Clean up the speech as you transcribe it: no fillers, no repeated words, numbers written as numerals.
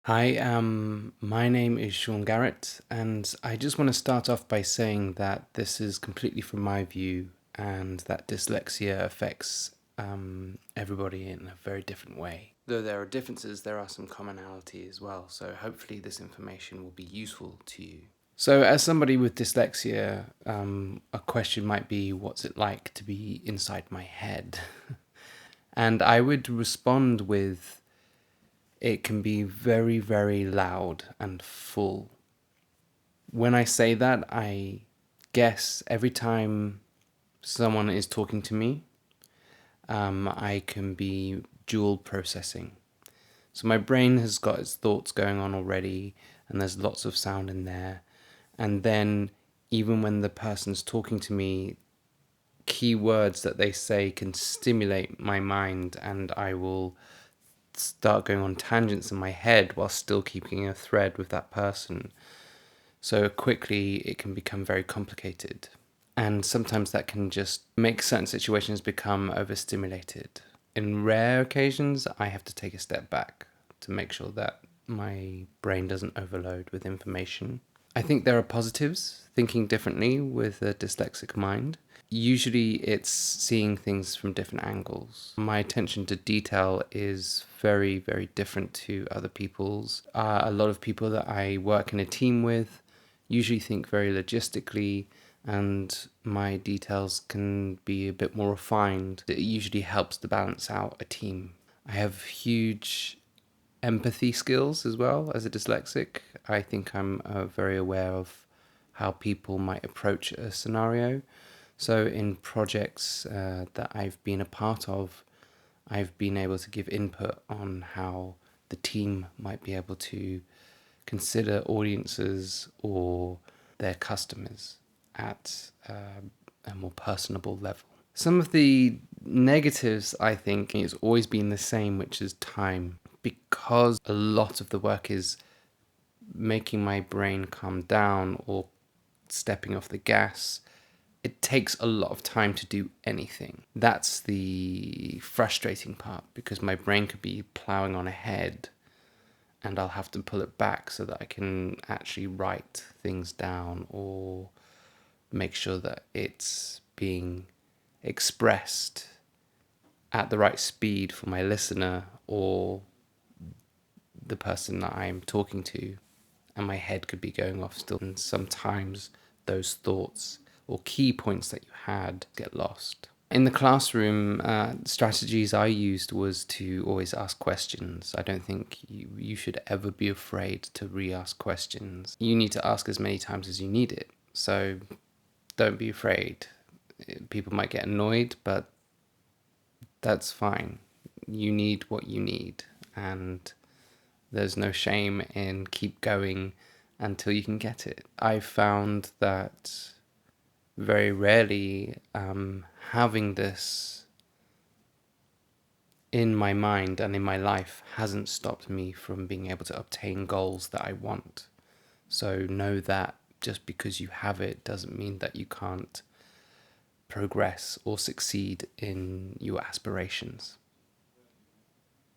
Hi, my name is Sean Garrett, and I just want to start off by saying that this is completely from my view, and that dyslexia affects everybody in a very different way. Though there are differences, there are some commonality as well, so hopefully this information will be useful to you. So, as somebody with dyslexia, a question might be, what's it like to be inside my head? And I would respond with, it can be very, very loud and full. When I say that, I guess every time someone is talking to me, I can be dual processing. So my brain has got its thoughts going on already, and there's lots of sound in there. And then, even when the person's talking to me, key words that they say can stimulate my mind, and I will start going on tangents in my head while still keeping a thread with that person. So quickly it can become very complicated. And sometimes that can just make certain situations become overstimulated. In rare occasions, I have to take a step back to make sure that my brain doesn't overload with information. I think there are positives thinking differently with a dyslexic mind. Usually it's seeing things from different angles. My attention to detail is very, very different to other people's. A lot of people that I work in a team with usually think very logistically, and my details can be a bit more refined. It usually helps to balance out a team. I have huge empathy skills as well as a dyslexic. I think I'm very aware of how people might approach a scenario. So in projects that I've been a part of, I've been able to give input on how the team might be able to consider audiences or their customers at a more personable level. Some of the negatives, I think, has always been the same, which is time. Because a lot of the work is making my brain calm down or stepping off the gas, it takes a lot of time to do anything. That's the frustrating part, because my brain could be plowing on ahead and I'll have to pull it back so that I can actually write things down or make sure that it's being expressed at the right speed for my listener or the person that I'm talking to. And my head could be going off still. And sometimes those thoughts or key points that you had get lost. In the classroom, strategies I used was to always ask questions. I don't think you should ever be afraid to re-ask questions. You need to ask as many times as you need it. So don't be afraid. People might get annoyed, but that's fine. You need what you need. And there's no shame in keep going until you can get it. I found that very rarely having this in my mind and in my life hasn't stopped me from being able to obtain goals that I want. So know that just because you have it doesn't mean that you can't progress or succeed in your aspirations.